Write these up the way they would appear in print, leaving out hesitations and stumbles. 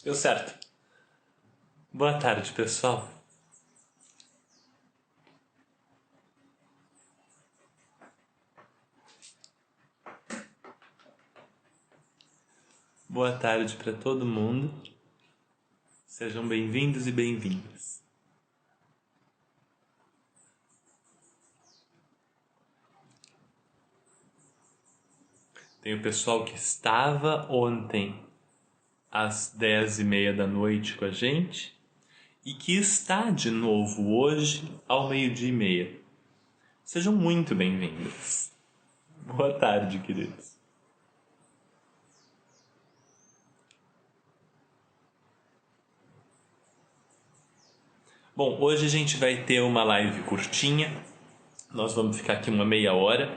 Deu certo. Boa tarde, pessoal. Boa tarde para todo mundo. Sejam bem-vindos e bem-vindas. Tem o pessoal que estava ontem às 10h30 da noite com a gente e que está de novo hoje ao 12h30. Sejam muito bem-vindos. Boa tarde, queridos. Bom, hoje a gente vai ter uma live curtinha. Nós vamos ficar aqui uma meia hora.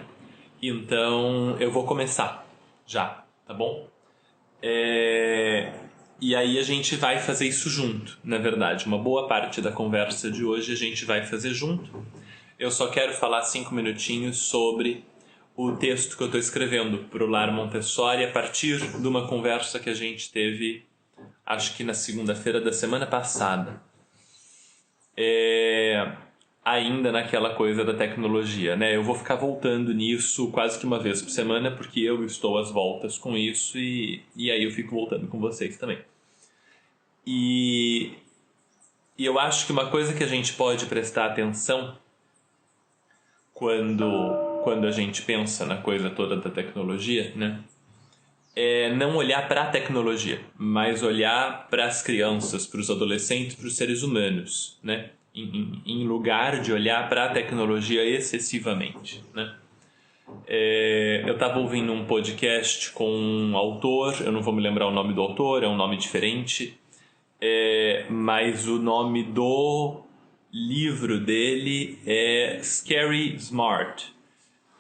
Então eu vou começar já, tá bom? E aí a gente vai fazer isso junto, na verdade. Uma boa parte da conversa de hoje a gente vai fazer junto. Eu só quero falar 5 minutinhos sobre o texto que eu estou escrevendo para o Lar Montessori a partir de uma conversa que a gente teve, acho que na segunda-feira da semana passada. Ainda naquela coisa da tecnologia, né? Eu vou ficar voltando nisso quase que uma vez por semana, porque eu estou às voltas com isso e aí eu fico voltando com vocês também. E eu acho que uma coisa que a gente pode prestar atenção quando a gente pensa na coisa toda da tecnologia, né? É não olhar para a tecnologia, mas olhar para as crianças, para os adolescentes, para os seres humanos, né? Em lugar de olhar para a tecnologia excessivamente, né? Eu estava ouvindo um podcast com um autor, eu não vou me lembrar o nome do autor, é um nome diferente, mas o nome do livro dele é Scary Smart.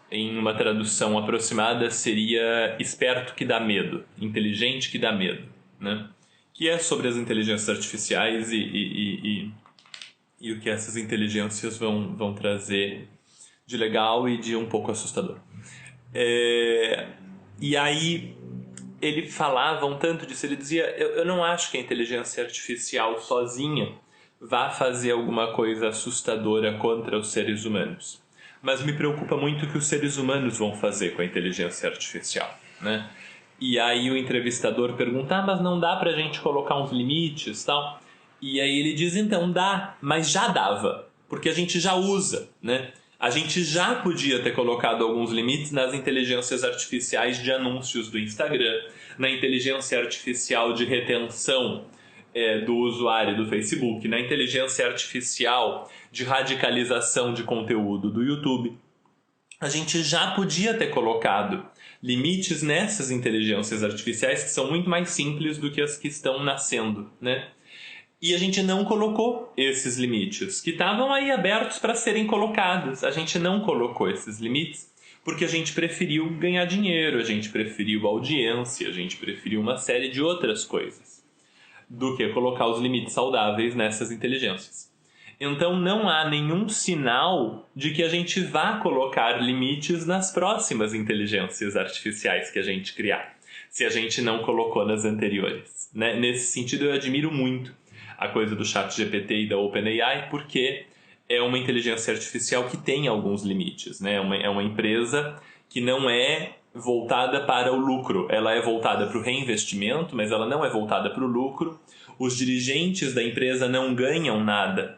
Em uma tradução aproximada seria Esperto que dá medo, Inteligente que dá medo, né? Que é sobre as inteligências artificiais e o que essas inteligências vão trazer de legal e de um pouco assustador. E aí ele falava um tanto disso, ele dizia, eu não acho que a inteligência artificial sozinha vá fazer alguma coisa assustadora contra os seres humanos. Mas me preocupa muito o que os seres humanos vão fazer com a inteligência artificial, né? E aí o entrevistador pergunta, mas não dá pra gente colocar uns limites e tal? E aí ele diz, então dá, mas já dava, porque a gente já usa, né? A gente já podia ter colocado alguns limites nas inteligências artificiais de anúncios do Instagram, na inteligência artificial de retenção do usuário do Facebook, na inteligência artificial de radicalização de conteúdo do YouTube. A gente já podia ter colocado limites nessas inteligências artificiais que são muito mais simples do que as que estão nascendo, né? E a gente não colocou esses limites, que estavam aí abertos para serem colocados. A gente não colocou esses limites porque a gente preferiu ganhar dinheiro, a gente preferiu audiência, a gente preferiu uma série de outras coisas do que colocar os limites saudáveis nessas inteligências. Então não há nenhum sinal de que a gente vá colocar limites nas próximas inteligências artificiais que a gente criar, se a gente não colocou nas anteriores, né? Nesse sentido eu admiro muito a coisa do ChatGPT e da OpenAI, porque é uma inteligência artificial que tem alguns limites, né? É uma empresa que não é voltada para o lucro, ela é voltada para o reinvestimento, mas ela não é voltada para o lucro. Os dirigentes da empresa não ganham nada,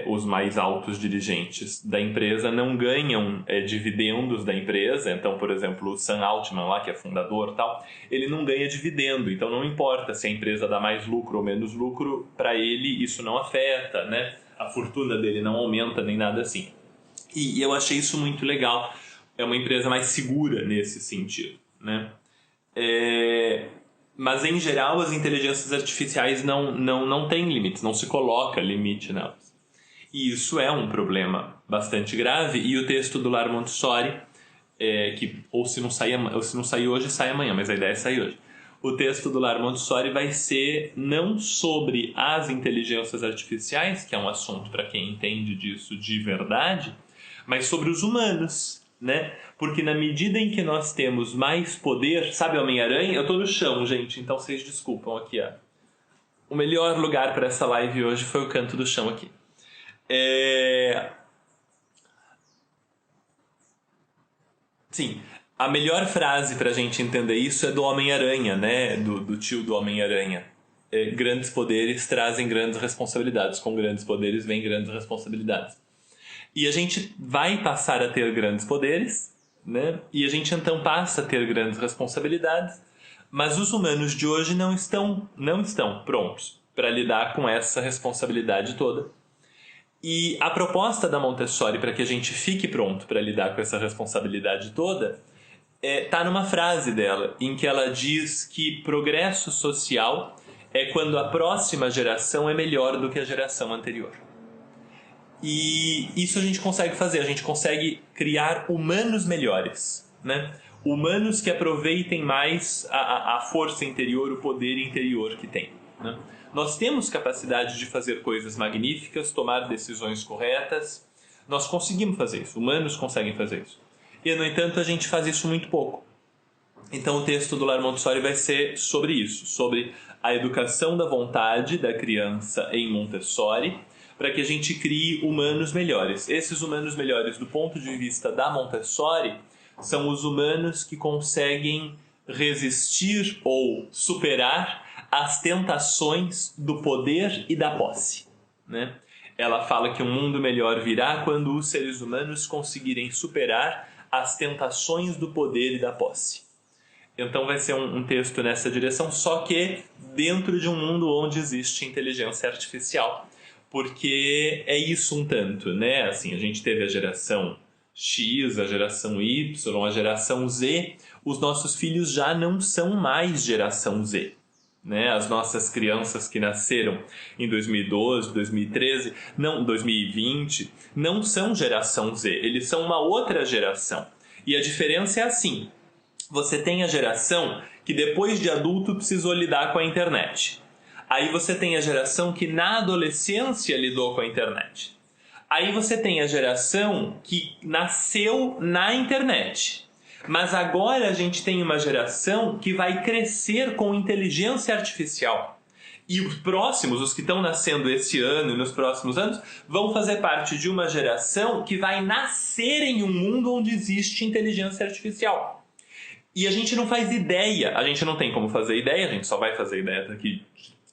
os mais altos dirigentes da empresa não ganham dividendos da empresa. Então, por exemplo, o Sam Altman lá, que é fundador tal, ele não ganha dividendo, então não importa se a empresa dá mais lucro ou menos lucro, para ele isso não afeta, né? A fortuna dele não aumenta nem nada assim. E eu achei isso muito legal. É uma empresa mais segura nesse sentido, né? Mas, em geral, as inteligências artificiais não têm limites, não se coloca limite nelas. E isso é um problema bastante grave. E o texto do Lar Montessori, que ou se não sair hoje, sai amanhã, mas a ideia é sair hoje. O texto do Lar Montessori vai ser não sobre as inteligências artificiais, que é um assunto para quem entende disso de verdade, mas sobre os humanos, né? Porque na medida em que nós temos mais poder, sabe o Homem-Aranha? Eu tô no chão, gente, então vocês desculpam aqui o melhor lugar para essa live hoje foi o canto do chão aqui. Sim, a melhor frase pra gente entender isso é do Homem-Aranha, né? Do tio do Homem-Aranha. Grandes poderes trazem grandes responsabilidades. Com grandes poderes vem grandes responsabilidades. E a gente vai passar a ter grandes poderes, né? E a gente então passa a ter grandes responsabilidades, mas os humanos de hoje não estão prontos para lidar com essa responsabilidade toda. E a proposta da Montessori para que a gente fique pronto para lidar com essa responsabilidade toda está numa frase dela, em que ela diz que progresso social é quando a próxima geração é melhor do que a geração anterior. E isso a gente consegue fazer, a gente consegue criar humanos melhores, né? Humanos que aproveitem mais a força interior, o poder interior que tem, né? Nós temos capacidade de fazer coisas magníficas, tomar decisões corretas, nós conseguimos fazer isso, humanos conseguem fazer isso. E, no entanto, a gente faz isso muito pouco. Então o texto do Lar Montessori vai ser sobre isso, sobre a educação da vontade da criança em Montessori, para que a gente crie humanos melhores. Esses humanos melhores, do ponto de vista da Montessori, são os humanos que conseguem resistir ou superar as tentações do poder e da posse, né? Ela fala que um mundo melhor virá quando os seres humanos conseguirem superar as tentações do poder e da posse. Então vai ser um texto nessa direção, só que dentro de um mundo onde existe inteligência artificial. Porque é isso um tanto, né? Assim, a gente teve a geração X, a geração Y, a geração Z. Os nossos filhos já não são mais geração Z, né? As nossas crianças que nasceram em 2012, 2013, 2020, não são geração Z. Eles são uma outra geração. E a diferença é assim. Você tem a geração que depois de adulto precisou lidar com a internet. Aí você tem a geração que na adolescência lidou com a internet. Aí você tem a geração que nasceu na internet. Mas agora a gente tem uma geração que vai crescer com inteligência artificial. E os próximos, os que estão nascendo esse ano e nos próximos anos, vão fazer parte de uma geração que vai nascer em um mundo onde existe inteligência artificial. E a gente não faz ideia, a gente não tem como fazer ideia, a gente só vai fazer ideia daqui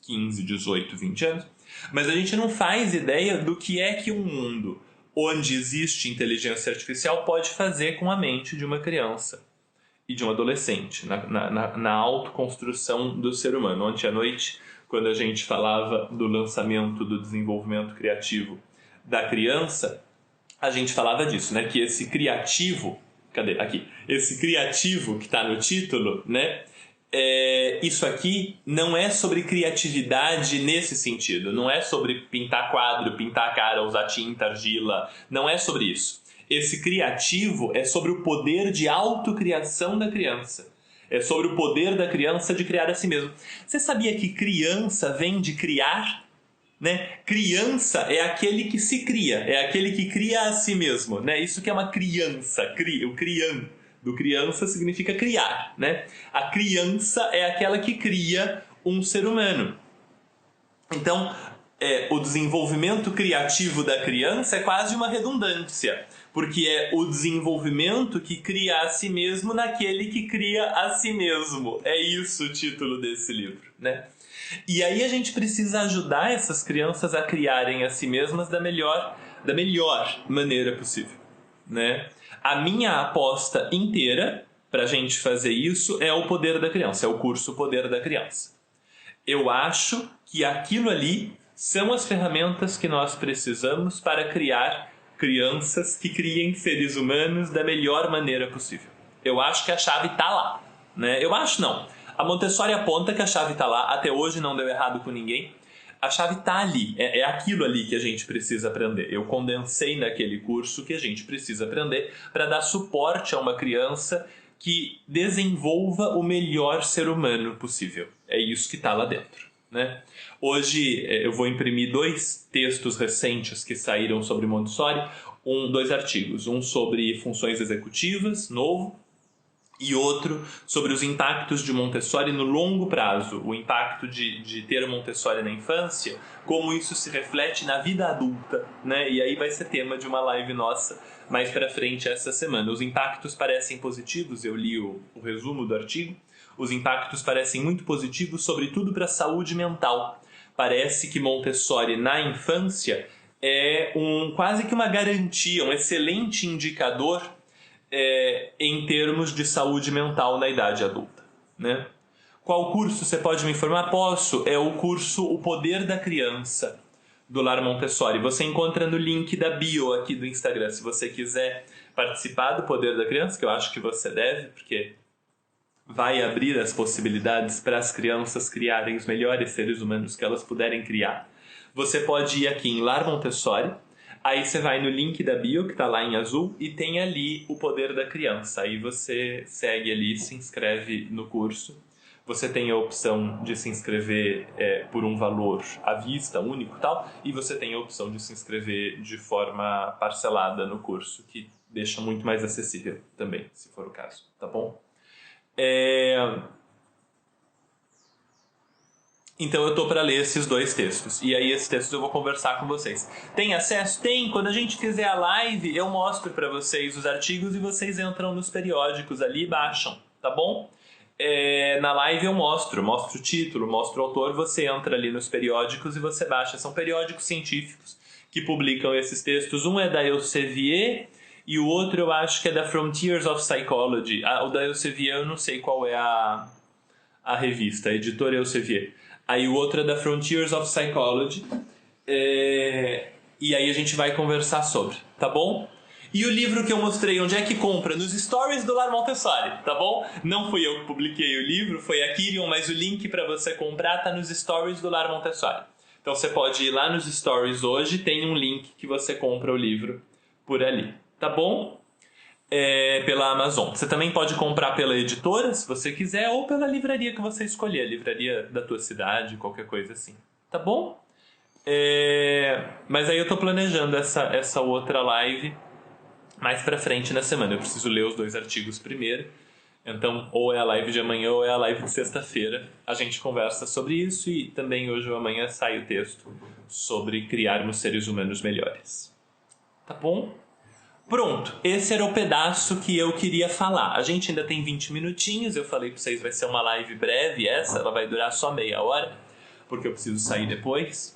15, 18, 20 anos, mas a gente não faz ideia do que é que um mundo onde existe inteligência artificial pode fazer com a mente de uma criança e de um adolescente, na autoconstrução do ser humano. Ontem à noite, quando a gente falava do lançamento do desenvolvimento criativo da criança, a gente falava disso, né? Que esse criativo, esse criativo que está no título, né? Isso aqui não é sobre criatividade nesse sentido, não é sobre pintar quadro, pintar a cara, usar tinta, argila, não é sobre isso. Esse criativo é sobre o poder de autocriação da criança, é sobre o poder da criança de criar a si mesmo. Você sabia que criança vem de criar? Né? Criança é aquele que se cria, é aquele que cria a si mesmo, né? Isso que é uma criança, o crian. Do criança significa criar, né? A criança é aquela que cria um ser humano. Então, o desenvolvimento criativo da criança é quase uma redundância, porque é o desenvolvimento que cria a si mesmo naquele que cria a si mesmo. É isso o título desse livro, né? E aí a gente precisa ajudar essas crianças a criarem a si mesmas da melhor maneira possível, né? A minha aposta inteira para a gente fazer isso é o Poder da Criança, é o curso Poder da Criança. Eu acho que aquilo ali são as ferramentas que nós precisamos para criar crianças que criem seres humanos da melhor maneira possível. Eu acho que a chave está lá, né? Eu acho não. A Montessori aponta que a chave está lá, até hoje não deu errado com ninguém. A chave está ali, é aquilo ali que a gente precisa aprender. Eu condensei naquele curso que a gente precisa aprender para dar suporte a uma criança que desenvolva o melhor ser humano possível. É isso que está lá dentro, né? Hoje eu vou imprimir 2 textos recentes que saíram sobre Montessori, 2 artigos, um sobre funções executivas, novo, e outro sobre os impactos de Montessori no longo prazo, o impacto de ter Montessori na infância, como isso se reflete na vida adulta, né? E aí vai ser tema de uma live nossa mais para frente essa semana. Os impactos parecem positivos, eu li o resumo do artigo, os impactos parecem muito positivos, sobretudo para a saúde mental. Parece que Montessori na infância é quase que uma garantia, um excelente indicador em termos de saúde mental na idade adulta, né? Qual curso você pode me informar? Posso. É o curso O Poder da Criança, do Lar Montessori. Você encontra no link da bio aqui do Instagram. Se você quiser participar do Poder da Criança, que eu acho que você deve, porque vai abrir as possibilidades para as crianças criarem os melhores seres humanos que elas puderem criar. Você pode ir aqui em Lar Montessori, aí você vai no link da bio, que está lá em azul, e tem ali o Poder da Criança. Aí você segue ali, se inscreve no curso. Você tem a opção de se inscrever por um valor à vista, único e tal, e você tem a opção de se inscrever de forma parcelada no curso, que deixa muito mais acessível também, se for o caso, tá bom? Então eu tô para ler esses 2 textos. E aí esses textos eu vou conversar com vocês. Tem acesso? Tem! Quando a gente fizer a live, eu mostro para vocês os artigos e vocês entram nos periódicos ali e baixam, tá bom? Na live eu mostro o título, mostro o autor, você entra ali nos periódicos e você baixa. São periódicos científicos que publicam esses textos. Um é da Elsevier e o outro eu acho que é da Frontiers of Psychology. O da Elsevier eu não sei qual é a revista, a editora Elsevier. Aí o outro é da Frontiers of Psychology. E aí a gente vai conversar sobre, tá bom? E o livro que eu mostrei, onde é que compra? Nos stories do Lar Montessori, tá bom? Não fui eu que publiquei o livro, foi a Kirion, mas o link para você comprar tá nos stories do Lar Montessori. Então você pode ir lá nos stories hoje, tem um link que você compra o livro por ali, tá bom? Pela Amazon. Você também pode comprar pela editora, se você quiser, ou pela livraria que você escolher, a livraria da tua cidade, qualquer coisa assim, tá bom? Mas aí eu tô planejando essa outra live mais pra frente na semana. Eu preciso ler os 2 artigos primeiro. Então, ou é a live de amanhã ou é a live de sexta-feira. A gente conversa sobre isso e também hoje ou amanhã sai o texto sobre criarmos seres humanos melhores. Tá bom? Pronto, esse era o pedaço que eu queria falar. A gente ainda tem 20 minutinhos, eu falei pra vocês, vai ser uma live breve ela vai durar só meia hora, porque eu preciso sair depois.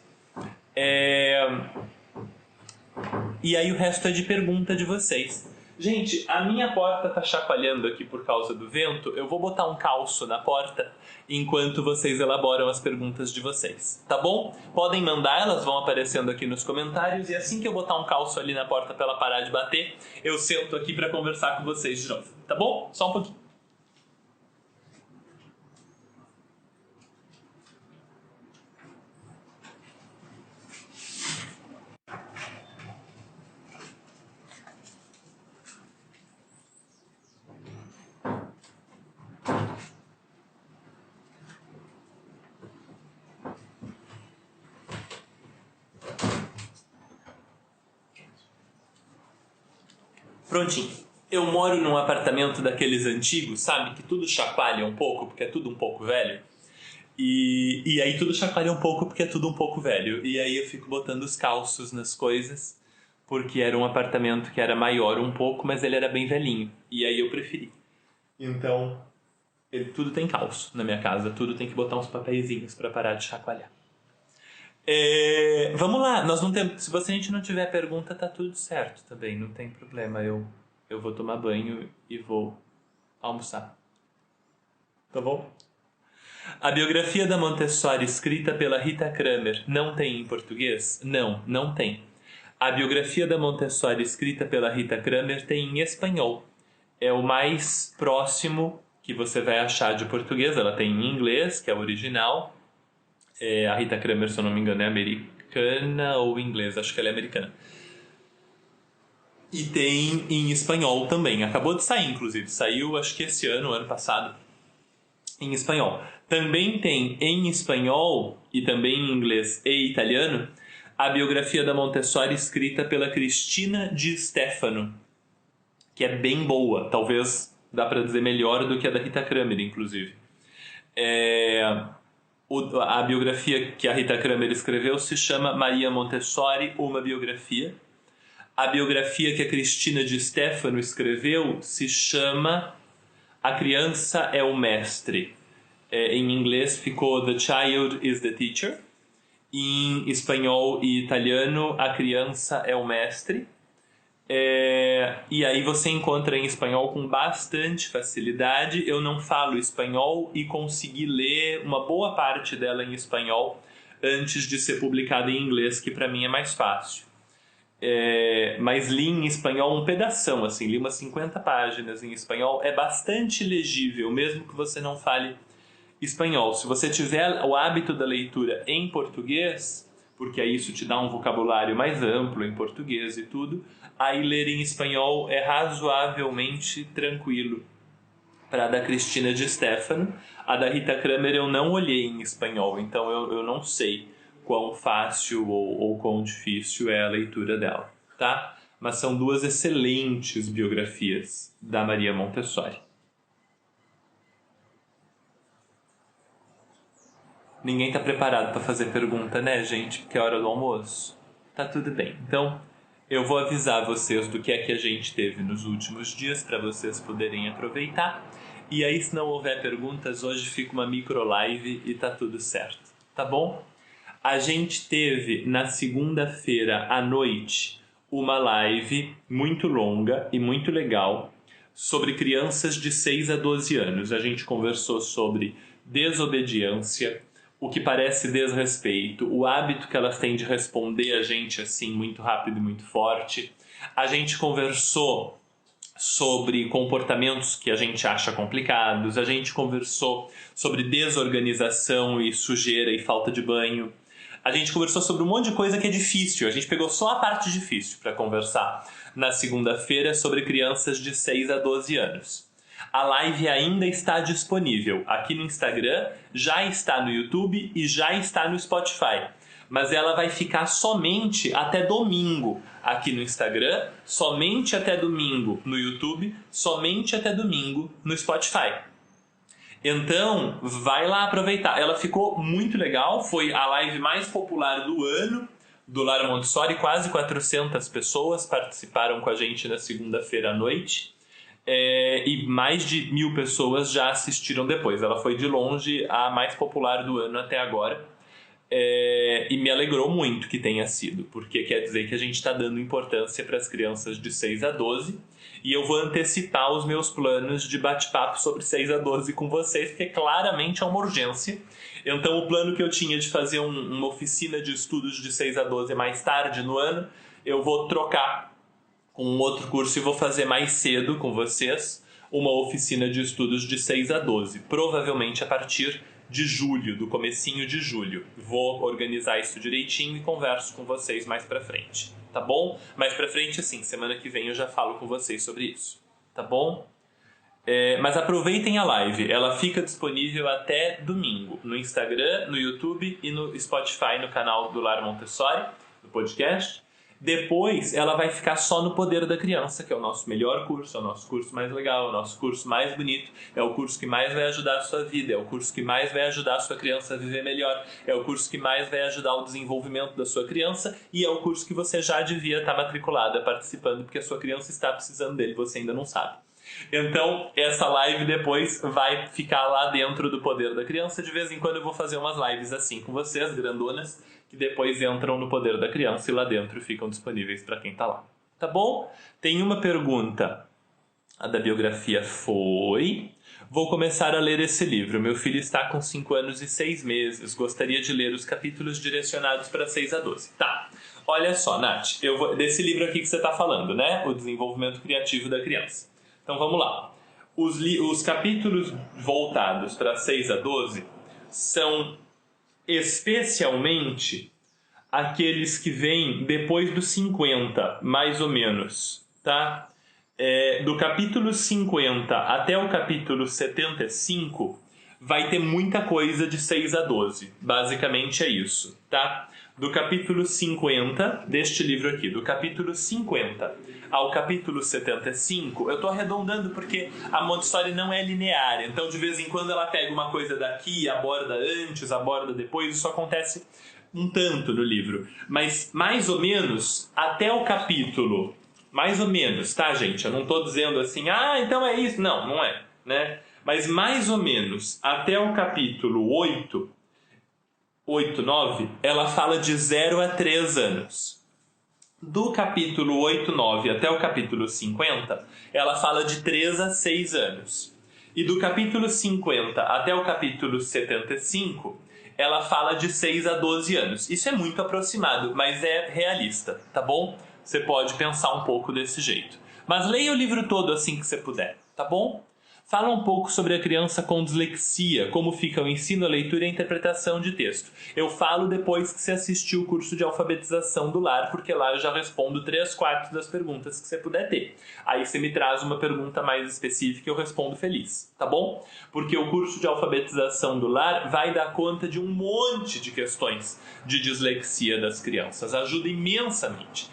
E aí o resto é de pergunta de vocês. Gente, a minha porta tá chacoalhando aqui por causa do vento. Eu vou botar um calço na porta enquanto vocês elaboram as perguntas de vocês, tá bom? Podem mandar, elas vão aparecendo aqui nos comentários. E assim que eu botar um calço ali na porta pra ela parar de bater, eu sento aqui pra conversar com vocês de novo, tá bom? Só um pouquinho. Prontinho. Eu moro num apartamento daqueles antigos, sabe? Que tudo chacoalha um pouco, porque é tudo um pouco velho. E aí tudo chacoalha um pouco, porque é tudo um pouco velho. E aí eu fico botando os calços nas coisas, porque era um apartamento que era maior um pouco, mas ele era bem velhinho. E aí eu preferi. Então, tudo tem calço na minha casa. Tudo tem que botar uns papeizinhos pra parar de chacoalhar. Vamos lá, nós não temos, se a gente não tiver pergunta, tá tudo certo também, não tem problema. Eu vou tomar banho e vou almoçar. Tá bom? A biografia da Montessori escrita pela Rita Kramer não tem em português? Não, não tem. A biografia da Montessori escrita pela Rita Kramer tem em espanhol. É o mais próximo que você vai achar de português. Ela tem em inglês, que é o original. A Rita Kramer, se eu não me engano, é americana ou inglesa. Acho que ela é americana. E tem em espanhol também. Acabou de sair, inclusive. Saiu, acho que esse ano passado, em espanhol. Também tem em espanhol e também em inglês e italiano a biografia da Montessori escrita pela Cristina Di Stefano, que é bem boa. Talvez Dá para dizer melhor do que a da Rita Kramer, inclusive. A biografia que a Rita Kramer escreveu se chama Maria Montessori, uma biografia. A biografia que a Cristina Di Stefano escreveu se chama A Criança é o Mestre. Em inglês ficou The Child is the Teacher. Em espanhol e italiano, A Criança é o Mestre. E aí você encontra em espanhol com bastante facilidade. Eu não falo espanhol e consegui ler uma boa parte dela em espanhol antes de ser publicada em inglês, que para mim é mais fácil. Mas li em espanhol um pedação, assim, li umas 50 páginas em espanhol. É bastante legível, mesmo que você não fale espanhol. Se você tiver o hábito da leitura em português, porque aí isso te dá um vocabulário mais amplo em português e tudo, aí ler em espanhol é razoavelmente tranquilo. Para a da Cristina Di Stefano, a da Rita Kramer eu não olhei em espanhol, então eu não sei quão fácil ou quão difícil é a leitura dela, tá? Mas são duas excelentes biografias da Maria Montessori. Ninguém tá preparado para fazer pergunta, né, gente? Porque é hora do almoço. Tá tudo bem. Então, eu vou avisar vocês do que é que a gente teve nos últimos dias para vocês poderem aproveitar. E aí, se não houver perguntas, hoje fica uma micro live e tá tudo certo. Tá bom? A gente teve na segunda-feira à noite uma live muito longa e muito legal sobre crianças de 6 a 12 anos. A gente conversou sobre desobediência, o que parece desrespeito, o hábito que elas têm de responder a gente assim muito rápido e muito forte. A gente conversou sobre comportamentos que a gente acha complicados, a gente conversou sobre desorganização e sujeira e falta de banho. A gente conversou sobre um monte de coisa que é difícil, a gente pegou só a parte difícil para conversar na segunda-feira sobre crianças de 6 a 12 anos. A live ainda está disponível aqui no Instagram, já está no YouTube e já está no Spotify. Mas ela vai ficar somente até domingo aqui no Instagram, somente até domingo no YouTube, somente até domingo no Spotify. Então, vai lá aproveitar. Ela ficou muito legal, foi a live mais popular do ano do Lar Montessori. Quase 400 pessoas participaram com a gente na segunda-feira à noite. E mais de 1.000 pessoas já assistiram depois. Ela foi de longe a mais popular do ano até agora. E me alegrou muito que tenha sido, porque quer dizer que a gente está dando importância para as crianças de 6 a 12, e eu vou antecipar os meus planos de bate-papo sobre 6 a 12 com vocês, porque claramente é uma urgência. Então o plano que eu tinha de fazer uma oficina de estudos de 6 a 12 mais tarde no ano, eu vou trocar com um outro curso e vou fazer mais cedo com vocês uma oficina de estudos de 6 a 12, provavelmente a partir de julho, do comecinho de julho. Vou organizar isso direitinho e converso com vocês mais pra frente, tá bom? Mais pra frente, assim, semana que vem eu já falo com vocês sobre isso, tá bom? Mas aproveitem a live, ela fica disponível até domingo, no Instagram, no YouTube e no Spotify, no canal do Lar Montessori, do podcast. Depois ela vai ficar só no Poder da Criança, que é o nosso melhor curso, é o nosso curso mais legal, é o nosso curso mais bonito, é o curso que mais vai ajudar a sua vida, é o curso que mais vai ajudar a sua criança a viver melhor, é o curso que mais vai ajudar o desenvolvimento da sua criança, e é o curso que você já devia estar matriculada participando, porque a sua criança está precisando dele, você ainda não sabe. Então, essa live depois vai ficar lá dentro do Poder da Criança. De vez em quando eu vou fazer umas lives assim com vocês, grandonas, que depois entram no Poder da Criança e lá dentro ficam disponíveis para quem tá lá. Tá bom? Tem uma pergunta. A da biografia foi: vou começar a ler esse livro. Meu filho está com 5 anos e 6 meses. Gostaria de ler os capítulos direcionados para 6 a 12. Tá. Olha só, Nath. Desse livro aqui que você está falando, né? O Desenvolvimento Criativo da Criança. Então vamos lá. Os capítulos voltados para 6 a 12 são especialmente aqueles que vêm depois dos 50, mais ou menos, tá? Do capítulo 50 até o capítulo 75 vai ter muita coisa de 6 a 12. Basicamente é isso, tá? Do capítulo 50, deste livro aqui, do capítulo 50 ao capítulo 75, eu estou arredondando porque a Montessori não é linear, então de vez em quando ela pega uma coisa daqui e aborda antes, aborda depois, isso acontece um tanto no livro. Mas mais ou menos até o capítulo, mais ou menos, tá, gente? Eu não estou dizendo assim, então é isso. Não, não é, né? Mas mais ou menos até o capítulo 8, 9, ela fala de 0 a 3 anos. Do capítulo 8, 9 até o capítulo 50, ela fala de 3 a 6 anos. E do capítulo 50 até o capítulo 75, ela fala de 6 a 12 anos. Isso é muito aproximado, mas é realista, tá bom? Você pode pensar um pouco desse jeito. Mas leia o livro todo assim que você puder, tá bom? Fala um pouco sobre a criança com dislexia, como fica o ensino, a leitura e a interpretação de texto. Eu falo depois que você assistiu o curso de alfabetização do lar, porque lá eu já respondo 3/4 das perguntas que você puder ter. Aí você me traz uma pergunta mais específica e eu respondo feliz, tá bom? Porque o curso de alfabetização do lar vai dar conta de um monte de questões de dislexia das crianças. Ajuda imensamente.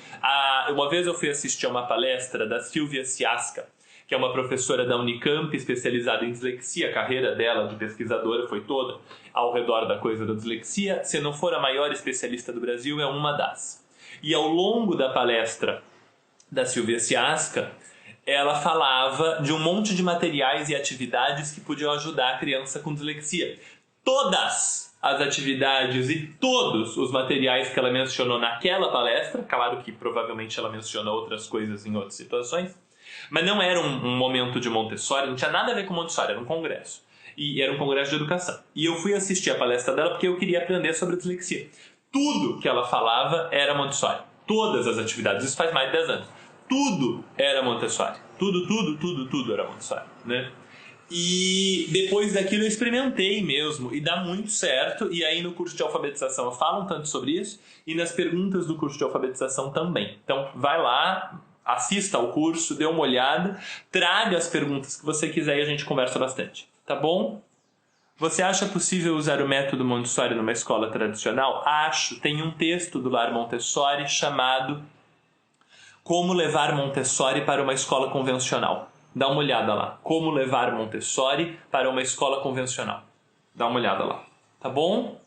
Uma vez eu fui assistir a uma palestra da Silvia Ciasca, que é uma professora da Unicamp especializada em dislexia. A carreira dela de pesquisadora foi toda ao redor da coisa da dislexia. Se não for a maior especialista do Brasil, é uma das. E ao longo da palestra da Silvia Ciasca, ela falava de um monte de materiais e atividades que podiam ajudar a criança com dislexia. Todas as atividades e todos os materiais que ela mencionou naquela palestra, claro que provavelmente ela menciona outras coisas em outras situações, mas não era um momento de Montessori, não tinha nada a ver com Montessori, era um congresso. E era um congresso de educação. E eu fui assistir a palestra dela porque eu queria aprender sobre dislexia. Tudo que ela falava era Montessori. Todas as atividades, isso faz mais de 10 anos. Tudo era Montessori. Tudo era Montessori, né? E depois daquilo eu experimentei mesmo, e dá muito certo. E aí no curso de alfabetização eu falo um tanto sobre isso, e nas perguntas do curso de alfabetização também. Então vai lá, assista ao curso, dê uma olhada, traga as perguntas que você quiser e a gente conversa bastante, tá bom? Você acha possível usar o método Montessori numa escola tradicional? Acho. Tem um texto do Lar Montessori chamado Como levar Montessori para uma escola convencional. Dá uma olhada lá. Como levar Montessori para uma escola convencional. Dá uma olhada lá, tá bom?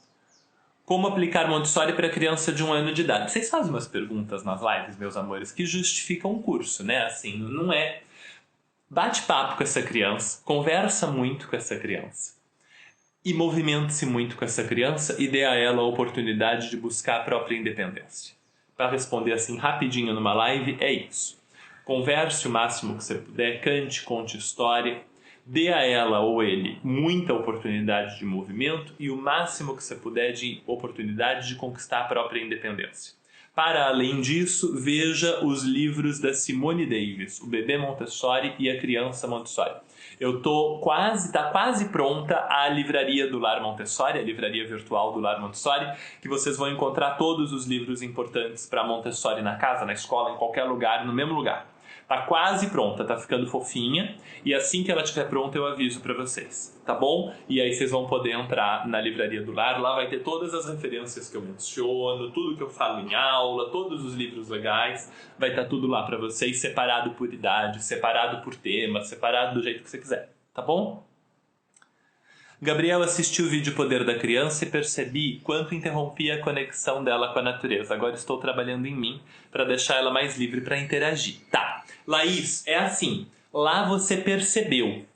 Como aplicar Montessori para criança de 1 ano de idade? Vocês fazem umas perguntas nas lives, meus amores, que justificam um curso, né? Assim, não é... Bate papo com essa criança, conversa muito com essa criança e movimente-se muito com essa criança e dê a ela a oportunidade de buscar a própria independência. Para responder assim rapidinho numa live, é isso. Converse o máximo que você puder, cante, conte história, dê a ela ou ele muita oportunidade de movimento e o máximo que você puder de oportunidade de conquistar a própria independência. Para além disso, veja os livros da Simone Davis, O Bebê Montessori e A Criança Montessori. Tá quase pronta a livraria do Lar Montessori, a livraria virtual do Lar Montessori, que vocês vão encontrar todos os livros importantes para Montessori na casa, na escola, em qualquer lugar, no mesmo lugar. Tá quase pronta, tá ficando fofinha, e assim que ela estiver pronta eu aviso para vocês, tá bom? E aí vocês vão poder entrar na livraria do Lar, lá vai ter todas as referências que eu menciono, tudo que eu falo em aula, todos os livros legais, vai estar tudo lá para vocês, separado por idade, separado por tema, separado do jeito que você quiser, tá bom? Gabriel assistiu o vídeo Poder da Criança e percebi quanto interrompia a conexão dela com a natureza. Agora estou trabalhando em mim para deixar ela mais livre para interagir. Tá, Laís, é assim, lá você percebeu.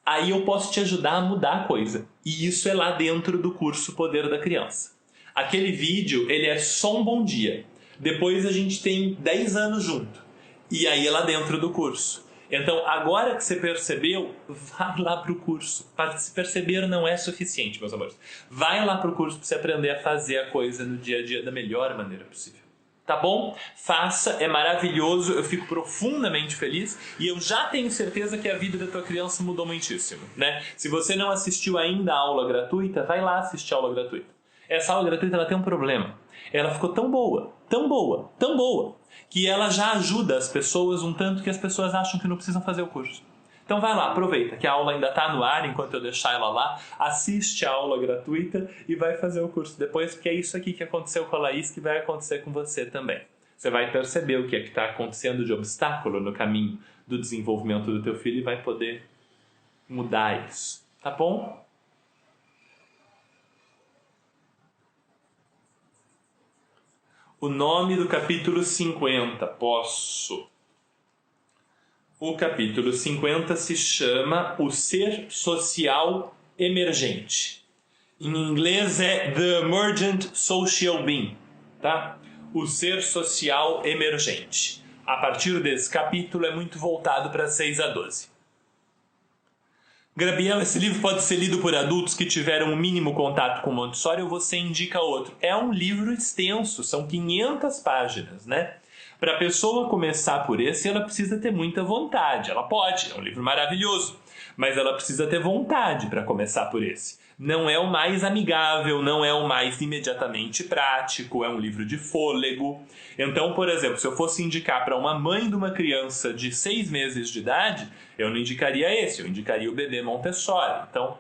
Aí eu posso te ajudar a mudar a coisa. E isso é lá dentro do curso Poder da Criança. Aquele vídeo, ele é só um bom dia. Depois a gente tem 10 anos junto. E aí é lá dentro do curso. Então, agora que você percebeu, vai lá para o curso. Para se perceber não é suficiente, meus amores. Vai lá para o curso para você aprender a fazer a coisa no dia a dia da melhor maneira possível. Tá bom? Faça, é maravilhoso, eu fico profundamente feliz e eu já tenho certeza que a vida da tua criança mudou muitíssimo, né? Se você não assistiu ainda a aula gratuita, vai lá assistir a aula gratuita. Essa aula gratuita ela tem um problema. Ela ficou tão boa, que ela já ajuda as pessoas um tanto que as pessoas acham que não precisam fazer o curso. Então vai lá, aproveita que a aula ainda está no ar enquanto eu deixar ela lá, assiste a aula gratuita e vai fazer o curso depois, porque é isso aqui que aconteceu com a Laís que vai acontecer com você também. você vai perceber o que é que está acontecendo de obstáculo no caminho do desenvolvimento do teu filho e vai poder mudar isso, tá bom? O nome do capítulo 50, posso. O capítulo 50 se chama O Ser Social Emergente. Em inglês é The Emergent Social Being, tá? O Ser Social Emergente. A partir desse capítulo é muito voltado para 6 a 12. Gabriel, esse livro pode ser lido por adultos que tiveram o mínimo contato com Montessori ou você indica outro? É um livro extenso, são 500 páginas, né? Para a pessoa começar por esse, ela precisa ter muita vontade. Ela pode, é um livro maravilhoso, mas ela precisa ter vontade para começar por esse. Não é o mais amigável, não é o mais imediatamente prático, é um livro de fôlego. Então, por exemplo, se eu fosse indicar para uma mãe de uma criança de 6 meses de idade, eu não indicaria esse, eu indicaria o Bebê Montessori. Então,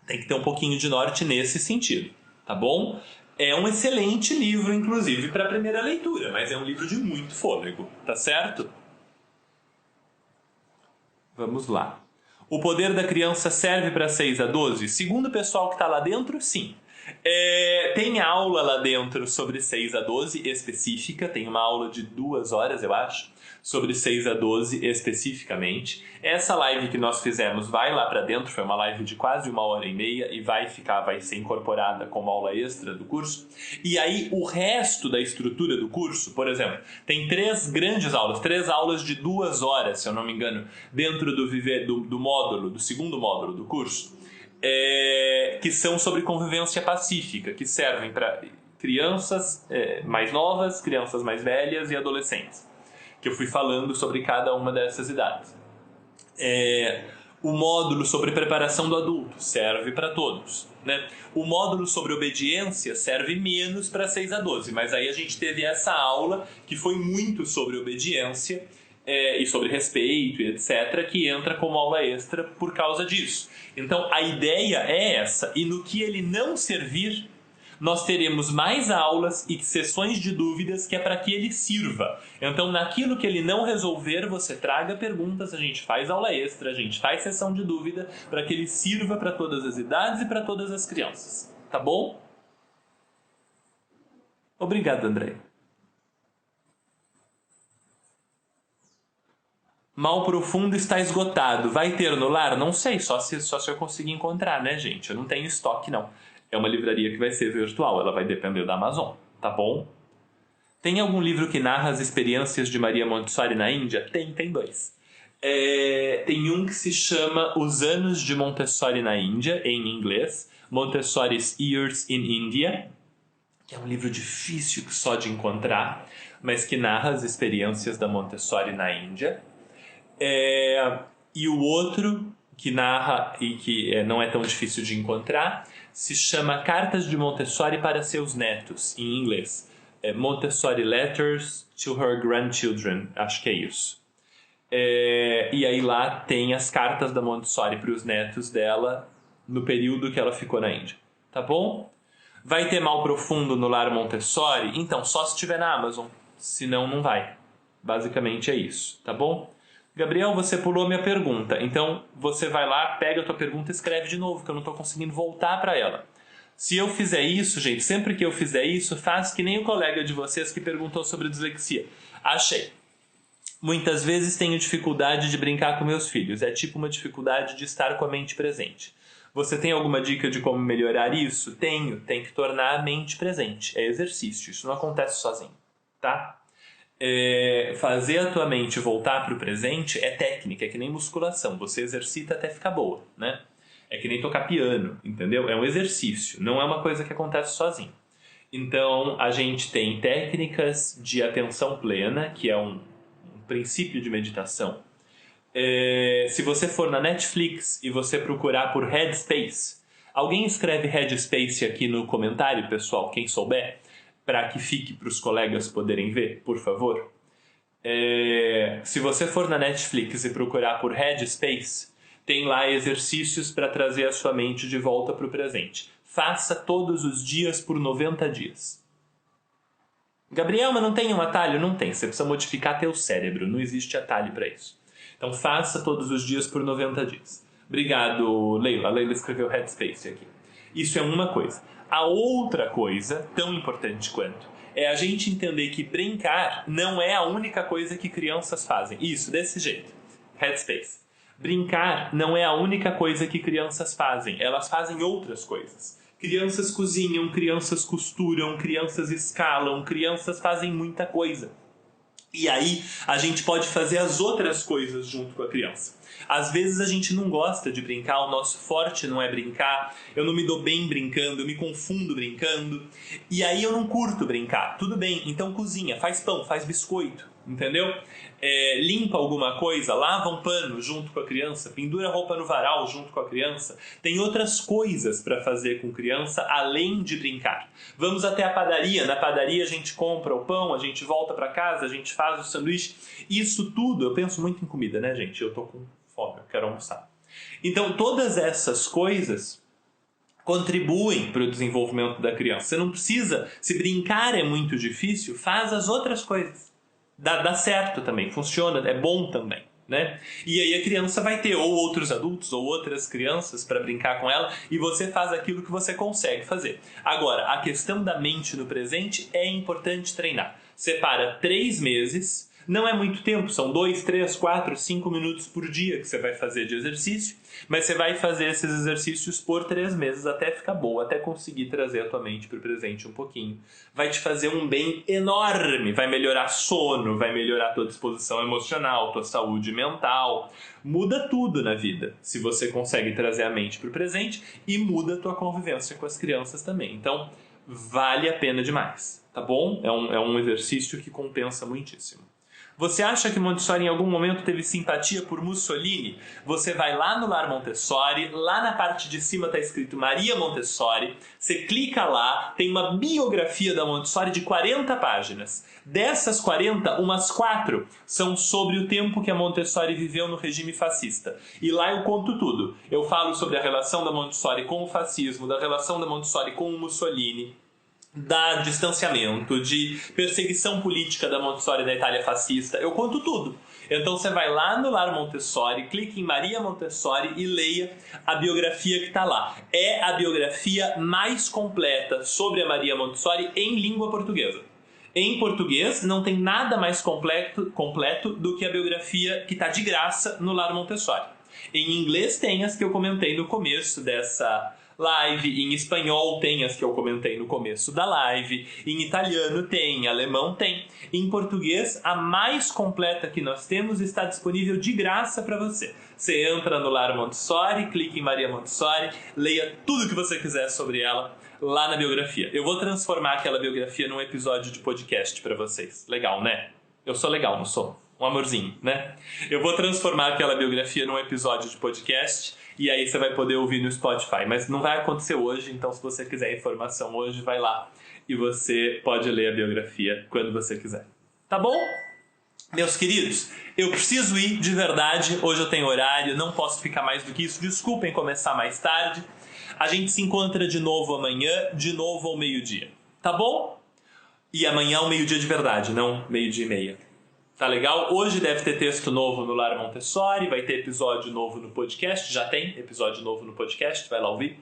tem que ter um pouquinho de norte nesse sentido, tá bom? É um excelente livro, inclusive, para a primeira leitura, mas é um livro de muito fôlego, tá certo? Vamos lá. O poder da criança serve para 6 a 12? Segundo o pessoal que está lá dentro, sim. Tem aula lá dentro sobre 6 a 12 específica, tem uma aula de 2 horas, eu acho, sobre 6 a 12 especificamente. Essa live que nós fizemos vai lá para dentro, foi uma live de quase 1h30 e vai ser incorporada como aula extra do curso. E aí o resto da estrutura do curso, por exemplo, tem 3 grandes aulas, 3 aulas de 2 horas, se eu não me engano, dentro do módulo, do segundo módulo do curso, que são sobre convivência pacífica, que servem para crianças mais novas, crianças mais velhas e adolescentes, que eu fui falando sobre cada uma dessas idades. O módulo sobre preparação do adulto serve para todos, né? O módulo sobre obediência serve menos para 6 a 12, mas aí a gente teve essa aula que foi muito sobre obediência e sobre respeito e etc, que entra como aula extra por causa disso. Então a ideia é essa, e no que ele não servir, nós teremos mais aulas e sessões de dúvidas que é para que ele sirva. Então, naquilo que ele não resolver, você traga perguntas, a gente faz aula extra, a gente faz sessão de dúvida para que ele sirva para todas as idades e para todas as crianças. Tá bom? Obrigado, André. Mal Profundo está esgotado. Vai ter no lar? Não sei, só se eu conseguir encontrar, né, gente? Eu não tenho estoque, não. É uma livraria que vai ser virtual, ela vai depender da Amazon, tá bom? Tem algum livro que narra as experiências de Maria Montessori na Índia? Tem 2. Tem um que se chama Os Anos de Montessori na Índia, em inglês, Montessori's Years in India, que é um livro difícil só de encontrar, mas que narra as experiências da Montessori na Índia. E o outro que narra e que não é tão difícil de encontrar se chama Cartas de Montessori para seus netos, em inglês. Montessori Letters to Her Grandchildren, acho que é isso. E aí lá tem as cartas da Montessori para os netos dela no período que ela ficou na Índia. Tá bom? Vai ter Mal Profundo no Lar Montessori? Então, só se tiver na Amazon. Senão, não vai. Basicamente é isso. Tá bom? Gabriel, você pulou minha pergunta. Então, você vai lá, pega a tua pergunta e escreve de novo, que eu não estou conseguindo voltar para ela. Se eu fizer isso, gente, sempre que eu fizer isso, faz que nem o colega de vocês que perguntou sobre dislexia. Achei. Muitas vezes tenho dificuldade de brincar com meus filhos. É tipo uma dificuldade de estar com a mente presente. Você tem alguma dica de como melhorar isso? Tenho. Tem que tornar a mente presente. É exercício. Isso não acontece sozinho, tá? Fazer a tua mente voltar para o presente é técnica, é que nem musculação. Você exercita até ficar boa, né? É que nem tocar piano, entendeu? É um exercício, não é uma coisa que acontece sozinho. Então, a gente tem técnicas de atenção plena, que é um princípio de meditação. Se você for na Netflix e você procurar por Headspace, alguém escreve Headspace aqui no comentário, pessoal, quem souber, para que fique para os colegas poderem ver, por favor. Se você for na Netflix e procurar por Headspace, tem lá exercícios para trazer a sua mente de volta para o presente. Faça todos os dias por 90 dias. Gabriel, mas não tem um atalho? Não tem, você precisa modificar teu cérebro, não existe atalho para isso. Então faça todos os dias por 90 dias. Obrigado, Leila. A Leila escreveu Headspace aqui. Isso é uma coisa. A outra coisa, tão importante quanto, é a gente entender que brincar não é a única coisa que crianças fazem. Isso, desse jeito. Headspace. Brincar não é a única coisa que crianças fazem. Elas fazem outras coisas. Crianças cozinham, crianças costuram, crianças escalam, crianças fazem muita coisa. E aí, a gente pode fazer as outras coisas junto com a criança. Às vezes a gente não gosta de brincar, o nosso forte não é brincar, eu não me dou bem brincando, eu me confundo brincando, e aí eu não curto brincar. Tudo bem, então cozinha, faz pão, faz biscoito, entendeu? Limpa alguma coisa, lava um pano junto com a criança, pendura roupa no varal junto com a criança. Tem outras coisas para fazer com criança além de brincar. Vamos até a padaria, na padaria a gente compra o pão, a gente volta para casa, a gente faz o sanduíche. Isso tudo, eu penso muito em comida, né, gente? Eu tô com fome, eu quero almoçar. Então todas essas coisas contribuem para o desenvolvimento da criança. Você não precisa, se brincar é muito difícil, faz as outras coisas. Dá certo também, funciona, é bom também, né? E aí a criança vai ter ou outros adultos ou outras crianças para brincar com ela e você faz aquilo que você consegue fazer. Agora, a questão da mente no presente é importante treinar. Separa 3 meses, não é muito tempo, são 2, 3, 4, 5 minutos por dia que você vai fazer de exercício, mas você vai fazer esses exercícios por 3 meses até ficar boa, até conseguir trazer a tua mente para o presente um pouquinho. Vai te fazer um bem enorme, vai melhorar sono, vai melhorar a tua disposição emocional, tua saúde mental, muda tudo na vida, se você consegue trazer a mente para o presente e muda a tua convivência com as crianças também. Então, vale a pena demais, tá bom? É um exercício que compensa muitíssimo. Você acha que Montessori em algum momento teve simpatia por Mussolini? Você vai lá no Lar Montessori, lá na parte de cima está escrito Maria Montessori, você clica lá, tem uma biografia da Montessori de 40 páginas. Dessas 40, umas 4 são sobre o tempo que a Montessori viveu no regime fascista. E lá eu conto tudo. Eu falo sobre a relação da Montessori com o fascismo, da relação da Montessori com o Mussolini, da distanciamento, de perseguição política da Montessori da Itália fascista. Eu conto tudo. Então você vai lá no Lar Montessori, clique em Maria Montessori e leia a biografia que está lá. É a biografia mais completa sobre a Maria Montessori em língua portuguesa. Em português não tem nada mais completo do que a biografia que está de graça no Lar Montessori. Em inglês tem as que eu comentei no começo dessa live, em espanhol tem as que eu comentei no começo da live, em italiano tem, em alemão tem. Em português, a mais completa que nós temos está disponível de graça para você. Você entra no Lar Montessori, clica em Maria Montessori, leia tudo que você quiser sobre ela lá na biografia. Eu vou transformar aquela biografia num episódio de podcast para vocês. Legal, né? Eu sou legal, não sou? Um amorzinho, né? Eu vou transformar aquela biografia num episódio de podcast e aí você vai poder ouvir no Spotify. Mas não vai acontecer hoje, então se você quiser informação hoje, vai lá e você pode ler a biografia quando você quiser. Tá bom? Meus queridos, eu preciso ir de verdade. Hoje eu tenho horário, não posso ficar mais do que isso. Desculpem começar mais tarde. A gente se encontra de novo amanhã, de novo ao meio-dia. Tá bom? E amanhã ao meio-dia de verdade, não 12:30. Tá legal? Hoje deve ter texto novo no Lar Montessori, vai ter episódio novo no podcast, já tem episódio novo no podcast, vai lá ouvir.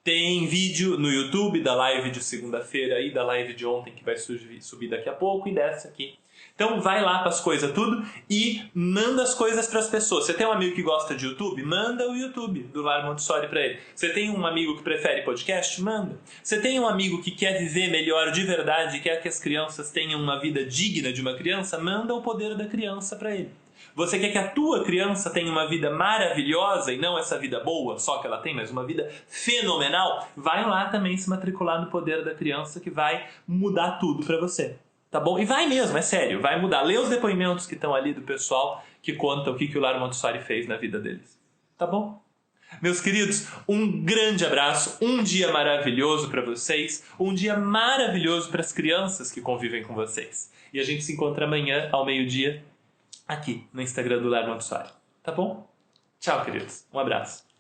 Tem vídeo no YouTube da live de segunda-feira e da live de ontem que vai subir daqui a pouco e dessa aqui. Então vai lá para as coisas tudo e manda as coisas para as pessoas. Você tem um amigo que gosta de YouTube? Manda o YouTube do Lar Montessori para ele. Você tem um amigo que prefere podcast? Manda. Você tem um amigo que quer viver melhor de verdade, quer que as crianças tenham uma vida digna de uma criança? Manda o poder da criança para ele. Você quer que a tua criança tenha uma vida maravilhosa e não essa vida boa, só que ela tem, mas uma vida fenomenal? Vai lá também se matricular no Poder da Criança que vai mudar tudo para você. Tá bom? E vai mesmo, é sério, vai mudar. Lê os depoimentos que estão ali do pessoal que contam o que o Lar Montessori fez na vida deles. Tá bom? Meus queridos, um grande abraço, um dia maravilhoso para vocês, um dia maravilhoso para as crianças que convivem com vocês. E a gente se encontra amanhã ao meio-dia aqui no Instagram do Lar Montessori. Tá bom? Tchau, queridos. Um abraço.